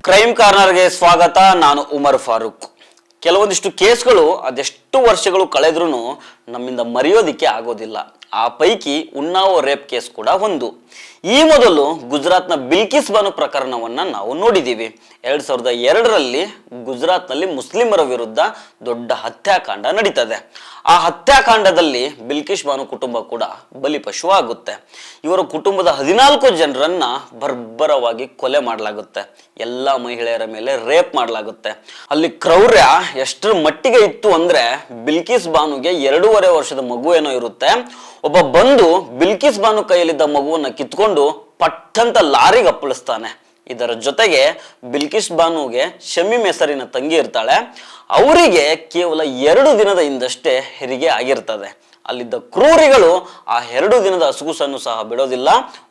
Crime ಕಾರ್ನರ್ಗೆ ಸ್ವಾಗತ. ನಾನು ಉಮರ್ ಫಾರೂಕ್. ಕೆಲವೊಂದಿಷ್ಟು ಕೇಸ್ಗಳು ಅದೆಷ್ಟು ವರ್ಷಗಳು ಕಳೆದ್ರೂ ನಮ್ಮಿಂದ ಮರೆಯೋದಿಕ್ಕೆ ಆಗೋದಿಲ್ಲ. ಆ ಪೈಕಿ ಉನ್ನಾವೋ ರೇಪ್ ಕೇಸ್ ಕೂಡ ಒಂದು. ಈ ಮೊದಲು ಗುಜರಾತ್ನ ಬಿಲ್ಕಿಸ್ ಬಾನು ಪ್ರಕರಣವನ್ನ ನಾವು ನೋಡಿದ್ದೀವಿ. 2002ರಲ್ಲಿ ಗುಜರಾತ್ನಲ್ಲಿ ಮುಸ್ಲಿಮರ ವಿರುದ್ಧ ದೊಡ್ಡ ಹತ್ಯಾಕಾಂಡ ನಡೀತದೆ. ಆ ಹತ್ಯಾಕಾಂಡದಲ್ಲಿ ಬಿಲ್ಕಿಸ್ ಬಾನು ಕುಟುಂಬ ಕೂಡ ಬಲಿಪಶು ಆಗುತ್ತೆ. ಇವರ ಕುಟುಂಬದ 14 ಜನರನ್ನ ಬರ್ಬರವಾಗಿ ಕೊಲೆ ಮಾಡಲಾಗುತ್ತೆ. ಎಲ್ಲ ಮಹಿಳೆಯರ ಮೇಲೆ ರೇಪ್ ಮಾಡಲಾಗುತ್ತೆ. ಅಲ್ಲಿ ಕ್ರೌರ್ಯ ಎಷ್ಟರ ಮಟ್ಟಿಗೆ ಇತ್ತು ಅಂದ್ರೆ, ಬಿಲ್ಕಿಸ್ ಬಾನುಗೆ 2.5 ವರ್ಷದ ಮಗು ಏನೋ ಇರುತ್ತೆ. ಒಬ್ಬ ಬಂದು ಬಿಲ್ಕಿಸ್ ಬಾನು ಕೈಯಲ್ಲಿದ್ದ ಮಗುವನ್ನ ಕಿತ್ಕೊಂಡು ಪಟ್ಟಂತ ಲಾರಿಗೆ ಅಪ್ಪಳಿಸ್ತಾನೆ. ಇದರ ಜೊತೆಗೆ ಬಿಲ್ಕಿಸ್ ಬಾನುಗೆ ಶಮೀಮ್ ಹೆಸರಿನ ತಂಗಿ ಇರ್ತಾಳೆ. ಅವರಿಗೆ ಕೇವಲ 2 ದಿನದ ಹಿಂದಷ್ಟೇ ಹೆರಿಗೆ ಆಗಿರ್ತದೆ. ಅಲ್ಲಿದ್ದ ಕ್ರೂರಿಗಳು ಆ 2 ದಿನದ ಹಸುಗೂಸನ್ನು ಸಹ ಬಿಡೋದಿಲ್ಲ.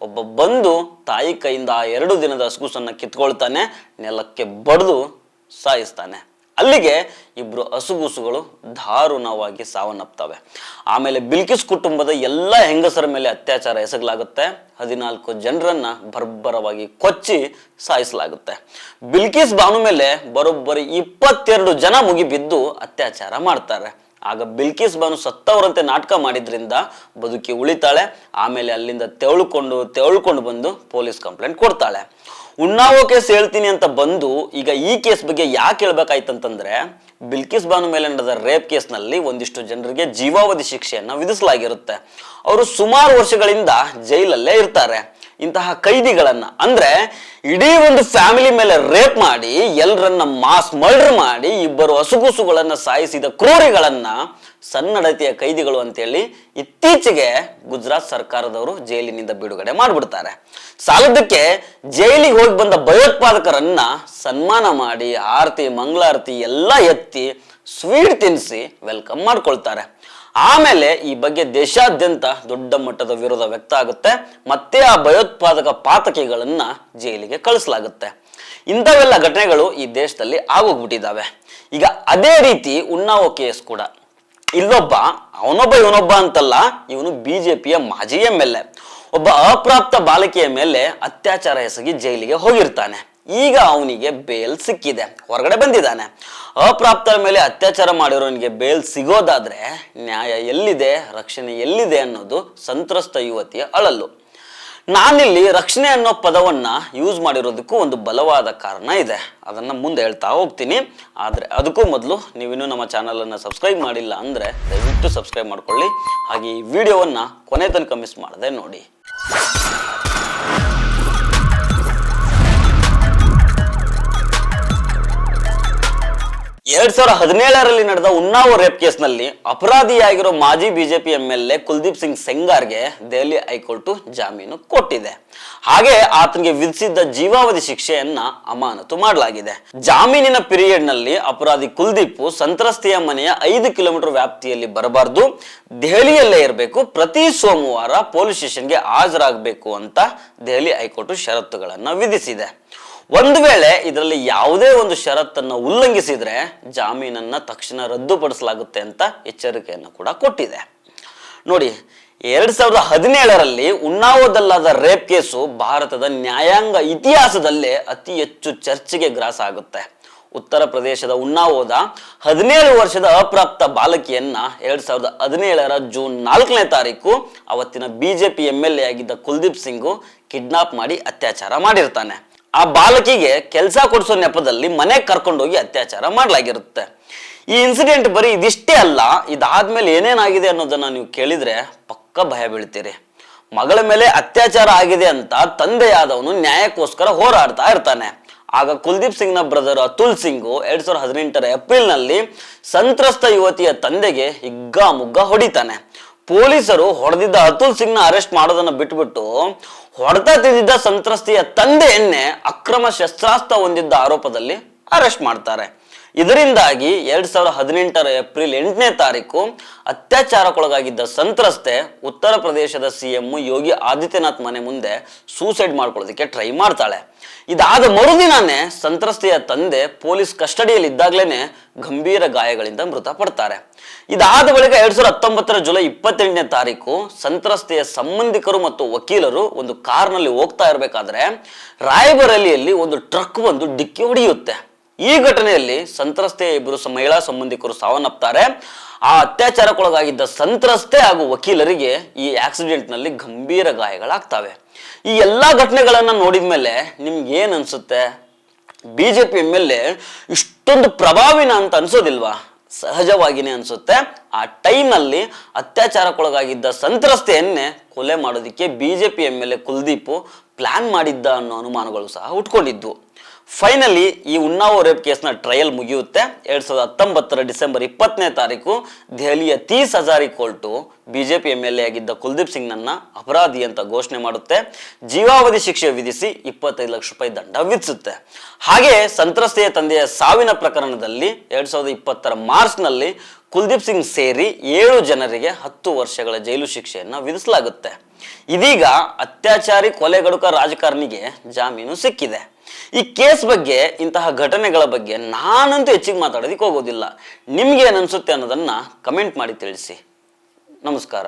ಒಬ್ಬ ಬಂದು ತಾಯಿ ಕೈಯಿಂದ ಆ 2 ದಿನದ ಹಸುಗೂಸನ್ನ ಕಿತ್ಕೊಳ್ತಾನೆ, ನೆಲಕ್ಕೆ ಬಡ್ದು ಸಾಯಿಸ್ತಾನೆ. ಅಲ್ಲಿಗೆ 2 ಹಸುಗೂಸುಗಳು ದಾರುಣವಾಗಿ ಸಾವನ್ನಪ್ತವೆ. ಆಮೇಲೆ ಬಿಲ್ಕಿಸ್ ಕುಟುಂಬದ ಎಲ್ಲ ಹೆಂಗಸರ ಮೇಲೆ ಅತ್ಯಾಚಾರ ಎಸಗಲಾಗುತ್ತೆ. 14 ಜನರನ್ನ ಬರ್ಬರವಾಗಿ ಕೊಚ್ಚಿ ಸಾಯಿಸಲಾಗುತ್ತೆ. ಬಿಲ್ಕಿಸ್ ಬಾನು ಮೇಲೆ ಬರೋಬ್ಬರಿ 22 ಜನ ಮುಗಿಬಿದ್ದು ಅತ್ಯಾಚಾರ ಮಾಡ್ತಾರೆ. ಆಗ ಬಿಲ್ಕಿಸ್ ಬಾನು ಸತ್ತವರಂತೆ ನಾಟಕ ಮಾಡಿದ್ರಿಂದ ಬದುಕಿ ಉಳಿತಾಳೆ. ಆಮೇಲೆ ಅಲ್ಲಿಂದ ತೆವಳ್ಕೊಂಡು ಬಂದು ಪೊಲೀಸ್ ಕಂಪ್ಲೇಂಟ್ ಕೊಡ್ತಾಳೆ. ಉನ್ನಾವೋ ಕೇಸ್ ಹೇಳ್ತೀನಿ ಅಂತ ಬಂದು ಈಗ ಈ ಕೇಸ್ ಬಗ್ಗೆ ಯಾಕೆ ಹೇಳ್ಬೇಕಾಯ್ತಂತಂದ್ರೆ, ಬಿಲ್ಕಿಸ್ ಬಾನು ಮೇಲೆ ನಡೆದ ರೇಪ್ ಕೇಸ್ನಲ್ಲಿ ಒಂದಿಷ್ಟು ಜನರಿಗೆ ಜೀವಾವಧಿ ಶಿಕ್ಷೆಯನ್ನ ವಿಧಿಸಲಾಗಿರುತ್ತೆ. ಅವರು ಸುಮಾರು ವರ್ಷಗಳಿಂದ ಜೈಲಲ್ಲೇ ಇರ್ತಾರೆ. ಇಂತಹ ಕೈದಿಗಳನ್ನ ಅಂದ್ರೆ ಇಡೀ ಒಂದು ಫ್ಯಾಮಿಲಿ ಮೇಲೆ ರೇಪ್ ಮಾಡಿ ಎಲ್ಲರನ್ನ ಮಾಸ್ ಮರ್ಡರ್ ಮಾಡಿ 2 ಹಸುಗೂಸುಗಳನ್ನ ಸಾಯಿಸಿದ ಕ್ರೂರಿಗಳನ್ನ ಸನ್ನಡತೆಯ ಕೈದಿಗಳು ಅಂತೇಳಿ ಇತ್ತೀಚೆಗೆ ಗುಜರಾತ್ ಸರ್ಕಾರದವರು ಜೈಲಿನಿಂದ ಬಿಡುಗಡೆ ಮಾಡಿಬಿಡ್ತಾರೆ. ಸಾಲದಕ್ಕೆ ಜೈಲಿಗೆ ಹೋಗಿ ಬಂದ ಭಯೋತ್ಪಾದಕರನ್ನ ಸನ್ಮಾನ ಮಾಡಿ ಆರತಿ ಮಂಗಳಾರತಿ ಎಲ್ಲ ಎತ್ತಿ ಸ್ವೀಟ್ ತಿನ್ನಿಸಿ ವೆಲ್ಕಮ್ ಮಾಡ್ಕೊಳ್ತಾರೆ. ಆಮೇಲೆ ಈ ಬಗ್ಗೆ ದೇಶಾದ್ಯಂತ ದೊಡ್ಡ ಮಟ್ಟದ ವಿರೋಧ ವ್ಯಕ್ತ ಆಗುತ್ತೆ. ಮತ್ತೆ ಆ ಭಯೋತ್ಪಾದಕ ಪಾತಕಿಗಳನ್ನ ಜೈಲಿಗೆ ಕಳಿಸಲಾಗುತ್ತೆ. ಇಂಥವೆಲ್ಲ ಘಟನೆಗಳು ಈ ದೇಶದಲ್ಲಿ ಆಗೋಗ್ಬಿಟ್ಟಿದ್ದಾವೆ. ಈಗ ಅದೇ ರೀತಿ ಉನ್ನಾವೋ ಕೇಸ್ ಕೂಡ. ಇಲ್ಲೊಬ್ಬ ಇವನೊಬ್ಬ ಅಂತಲ್ಲ, ಇವನು ಬಿಜೆಪಿಯ ಮಾಜಿ MLA. ಒಬ್ಬ ಅಪ್ರಾಪ್ತ ಬಾಲಕಿಯ ಮೇಲೆ ಅತ್ಯಾಚಾರ ಎಸಗಿ ಜೈಲಿಗೆ ಹೋಗಿರ್ತಾನೆ. ಈಗ ಅವನಿಗೆ ಬೇಲ್ ಸಿಕ್ಕಿದೆ, ಹೊರಗಡೆ ಬಂದಿದ್ದಾನೆ. ಅಪ್ರಾಪ್ತರ ಮೇಲೆ ಅತ್ಯಾಚಾರ ಮಾಡಿರೋನಿಗೆ ಬೇಲ್ ಸಿಗೋದಾದ್ರೆ ನ್ಯಾಯ ಎಲ್ಲಿದೆ, ರಕ್ಷಣೆ ಎಲ್ಲಿದೆ ಅನ್ನೋದು ಸಂತ್ರಸ್ತ ಯುವತಿಯ ಅಳಲು. ನಾನಿಲ್ಲಿ ರಕ್ಷಣೆ ಅನ್ನೋ ಪದವನ್ನ ಯೂಸ್ ಮಾಡಿರೋದಕ್ಕೂ ಒಂದು ಬಲವಾದ ಕಾರಣ ಇದೆ. ಅದನ್ನ ಮುಂದೆ ಹೇಳ್ತಾ ಹೋಗ್ತೀನಿ. ಆದ್ರೆ ಅದಕ್ಕೂ ಮೊದಲು ನೀವಿನ್ನೂ ನಮ್ಮ ಚಾನಲ್ ಅನ್ನ ಸಬ್ಸ್ಕ್ರೈಬ್ ಮಾಡಿಲ್ಲ ಅಂದ್ರೆ ದಯವಿಟ್ಟು ಸಬ್ಸ್ಕ್ರೈಬ್ ಮಾಡ್ಕೊಳ್ಳಿ. ಹಾಗೆ ಈ ವಿಡಿಯೋವನ್ನ ಕೊನೆ ತನಕ ಮಿಸ್ ಮಾಡದೆ ನೋಡಿ. 2017ರಲ್ಲಿ ನಡೆದ ಉನ್ನಾವೋ ರೇಪ್ ಕೇಸ್ನಲ್ಲಿ ಅಪರಾಧಿಯಾಗಿರೋ ಮಾಜಿ ಬಿಜೆಪಿ MLA ಕುಲ್ದೀಪ್ ಸಿಂಗ್ ಸೆಂಗಾರ್ಗೆ ದೆಹಲಿ ಹೈಕೋರ್ಟ್ ಜಾಮೀನು ಕೊಟ್ಟಿದೆ. ಹಾಗೆ ಆತನಿಗೆ ವಿಧಿಸಿದ್ದ ಜೀವಾವಧಿ ಶಿಕ್ಷೆಯನ್ನ ಅಮಾನತು ಮಾಡಲಾಗಿದೆ. ಜಾಮೀನಿನ ಪೀರಿಯಡ್ ನಲ್ಲಿ ಅಪರಾಧಿ ಕುಲ್ದೀಪ್ ಸಂತ್ರಸ್ತೆಯ ಮನೆಯ 5 ಕಿಲೋಮೀಟರ್ ವ್ಯಾಪ್ತಿಯಲ್ಲಿ ಬರಬಾರ್ದು, ದೆಹಲಿಯಲ್ಲೇ ಇರಬೇಕು, ಪ್ರತಿ ಸೋಮವಾರ ಪೊಲೀಸ್ ಸ್ಟೇಷನ್ಗೆ ಹಾಜರಾಗಬೇಕು ಅಂತ ದೆಹಲಿ ಹೈಕೋರ್ಟ್ ಷರತ್ತುಗಳನ್ನ ವಿಧಿಸಿದೆ. ಒಂದು ವೇಳೆ ಇದರಲ್ಲಿ ಯಾವುದೇ ಒಂದು ಷರತ್ತನ್ನು ಉಲ್ಲಂಘಿಸಿದ್ರೆ ಜಾಮೀನನ್ನ ತಕ್ಷಣ ರದ್ದುಪಡಿಸಲಾಗುತ್ತೆ ಅಂತ ಎಚ್ಚರಿಕೆಯನ್ನು ಕೂಡ ಕೊಟ್ಟಿದೆ. ನೋಡಿ, 2017ರಲ್ಲಿ ಉನ್ನಾವೋದಲ್ಲಾದ ರೇಪ್ ಕೇಸು ಭಾರತದ ನ್ಯಾಯಾಂಗ ಇತಿಹಾಸದಲ್ಲೇ ಅತಿ ಹೆಚ್ಚು ಚರ್ಚೆಗೆ ಗ್ರಾಸ ಆಗುತ್ತೆ. ಉತ್ತರ ಪ್ರದೇಶದ ಉನ್ನಾವೋದ 17 ವರ್ಷದ ಅಪ್ರಾಪ್ತ ಬಾಲಕಿಯನ್ನ 2017ರ ಜೂನ್ 4ನೇ ತಾರೀಕು ಅವತ್ತಿನ ಬಿಜೆಪಿ MLA ಆಗಿದ್ದ ಕುಲ್ದೀಪ್ ಸಿಂಗ್ ಕಿಡ್ನಾಪ್ ಮಾಡಿ ಅತ್ಯಾಚಾರ ಮಾಡಿರ್ತಾನೆ. ಆ ಬಾಲಕಿಗೆ ಕೆಲಸ ಕೊಡಿಸೋ ನೆಪದಲ್ಲಿ ಮನೆಗೆ ಕರ್ಕೊಂಡೋಗಿ ಅತ್ಯಾಚಾರ ಮಾಡಲಾಗಿರುತ್ತೆ. ಈ ಇನ್ಸಿಡೆಂಟ್ ಬರೀ ಇದಿಷ್ಟೇ ಅಲ್ಲ, ಇದಾದ್ಮೇಲೆ ಏನೇನಾಗಿದೆ ಅನ್ನೋದನ್ನ ನೀವು ಕೇಳಿದ್ರೆ ಪಕ್ಕ ಭಯ ಬೀಳ್ತೀರಿ. ಮಗಳ ಮೇಲೆ ಅತ್ಯಾಚಾರ ಆಗಿದೆ ಅಂತ ತಂದೆಯಾದವನು ನ್ಯಾಯಕ್ಕೋಸ್ಕರ ಹೋರಾಡ್ತಾ ಇರ್ತಾನೆ. ಆಗ ಕುಲ್ದೀಪ್ ಸಿಂಗ್ನ ಬ್ರದರ್ ಅತುಲ್ ಸಿಂಗ್ 2018ರ ಏಪ್ರಿಲ್ನಲ್ಲಿ ಸಂತ್ರಸ್ತ ಯುವತಿಯ ತಂದೆಗೆ ಹಿಗ್ಗಾಮುಗ್ಗ ಹೊಡಿತಾನೆ. ಪೊಲೀಸರು ಹೊಡೆದಿದ್ದ ಅತುಲ್ ಸಿಂಗ್ನ ಅರೆಸ್ಟ್ ಮಾಡೋದನ್ನ ಬಿಟ್ಬಿಟ್ಟು ಹೊಡೆತ ತಿಂದಿದ್ದ ಸಂತ್ರಸ್ತೆಯ ತಂದೆಯನ್ನೇ ಅಕ್ರಮ ಶಸ್ತ್ರಾಸ್ತ್ರ ಹೊಂದಿದ್ದ ಆರೋಪದಲ್ಲಿ ಅರೆಸ್ಟ್ ಮಾಡ್ತಾರೆ. ಇದರಿಂದಾಗಿ 2018 ಏಪ್ರಿಲ್ 8ನೇ ತಾರೀಕು ಅತ್ಯಾಚಾರಕ್ಕೊಳಗಾಗಿದ್ದ ಸಂತ್ರಸ್ತೆ ಉತ್ತರ ಪ್ರದೇಶದ ಸಿಎಂ ಯೋಗಿ ಆದಿತ್ಯನಾಥ್ ಮನೆ ಮುಂದೆ ಸೂಸೈಡ್ ಮಾಡ್ಕೊಳ್ಳೋದಕ್ಕೆ ಟ್ರೈ ಮಾಡ್ತಾಳೆ. ಇದಾದ ಮರುದಿನಾನೇ ಸಂತ್ರಸ್ತೆಯ ತಂದೆ ಪೊಲೀಸ್ ಕಸ್ಟಡಿಯಲ್ಲಿ ಇದ್ದಾಗಲೇನೆ ಗಂಭೀರ ಗಾಯಗಳಿಂದ ಮೃತಪಡ್ತಾರೆ. ಇದಾದ ಬಳಿಕ 2019 ಜುಲೈ 28ನೇ ತಾರೀಕು ಸಂತ್ರಸ್ತೆಯ ಸಂಬಂಧಿಕರು ಮತ್ತು ವಕೀಲರು ಒಂದು ಕಾರ್ನಲ್ಲಿ ಹೋಗ್ತಾ ಇರಬೇಕಾದ್ರೆ ರಾಯಬರೇಲಿಯಲ್ಲಿ ಒಂದು ಟ್ರಕ್ ಬಂದು ಡಿಕ್ಕಿ ಹೊಡೆಯುತ್ತೆ. ಈ ಘಟನೆಯಲ್ಲಿ ಸಂತ್ರಸ್ತೆಯ ಇಬ್ಬರು ಮಹಿಳಾ ಸಂಬಂಧಿಕರು ಸಾವನ್ನಪ್ತಾರೆ. ಆ ಅತ್ಯಾಚಾರಕ್ಕೊಳಗಾಗಿದ್ದ ಸಂತ್ರಸ್ತೆ ಹಾಗೂ ವಕೀಲರಿಗೆ ಈ ಆಕ್ಸಿಡೆಂಟ್ ನಲ್ಲಿ ಗಂಭೀರ ಗಾಯಗಳಾಗ್ತವೆ. ಈ ಎಲ್ಲಾ ಘಟನೆಗಳನ್ನ ನೋಡಿದ ಮೇಲೆ ನಿಮ್ಗೆ ಏನ್ ಅನ್ಸುತ್ತೆ? ಬಿಜೆಪಿ MLA ಇಷ್ಟೊಂದು ಪ್ರಭಾವಿನ ಅಂತ ಅನ್ಸೋದಿಲ್ವಾ? ಸಹಜವಾಗಿನೇ ಅನ್ಸುತ್ತೆ. ಆ ಟೈಮ್ನಲ್ಲಿ ಅತ್ಯಾಚಾರಕ್ಕೊಳಗಾಗಿದ್ದ ಸಂತ್ರಸ್ತೆಯನ್ನೇ ಕೊಲೆ ಮಾಡೋದಕ್ಕೆ ಬಿಜೆಪಿ MLA ಕುಲ್ದೀಪ್ ಪ್ಲಾನ್ ಮಾಡಿದ್ದ ಅನ್ನೋ ಅನುಮಾನಗಳು ಸಹ ಹುಟ್ಕೊಂಡಿದ್ವು. ಫೈನಲಿ ಈ ಉನ್ನಾವೋ ರೇಪ್ ಕೇಸ್ನ ಟ್ರಯಲ್ ಮುಗಿಯುತ್ತೆ. 2019 ಡಿಸೆಂಬರ್ 20ನೇ ತಾರೀಕು ದೆಹಲಿಯ 30 ಹಜಾರಿ ಕೋರ್ಟು ಬಿಜೆಪಿ MLA ಆಗಿದ್ದ ಕುಲ್ದೀಪ್ ಸಿಂಗ್ ನನ್ನ ಅಪರಾಧಿ ಅಂತ ಘೋಷಣೆ ಮಾಡುತ್ತೆ. ಜೀವಾವಧಿ ಶಿಕ್ಷೆ ವಿಧಿಸಿ 25 ಲಕ್ಷ ರೂಪಾಯಿ ದಂಡ ವಿಧಿಸುತ್ತೆ. ಹಾಗೆ ಸಂತ್ರಸ್ತೆಯ ತಂದೆಯ ಸಾವಿನ ಪ್ರಕರಣದಲ್ಲಿ 2020 ಮಾರ್ಚ್ನಲ್ಲಿ ಕುಲ್ದೀಪ್ ಸಿಂಗ್ ಸೇರಿ 7 ಜನರಿಗೆ 10 ವರ್ಷಗಳ ಜೈಲು ಶಿಕ್ಷೆಯನ್ನ ವಿಧಿಸಲಾಗುತ್ತೆ. ಇದೀಗ ಅತ್ಯಾಚಾರಿ ಕೊಲೆಗಡುಕ ರಾಜಕಾರಣಿಗೆ ಜಾಮೀನು ಸಿಕ್ಕಿದೆ. ಈ ಕೇಸ್ ಬಗ್ಗೆ, ಇಂತಹ ಘಟನೆಗಳ ಬಗ್ಗೆ ನಾನಂತೂ ಹೆಚ್ಚಿಗೆ ಮಾತಾಡೋದಕ್ಕೆ ಹೋಗೋದಿಲ್ಲ. ನಿಮ್ಗೆ ಏನ್ ಅನ್ಸುತ್ತೆ ಅನ್ನೋದನ್ನ ಕಮೆಂಟ್ ಮಾಡಿ ತಿಳಿಸಿ. ನಮಸ್ಕಾರ.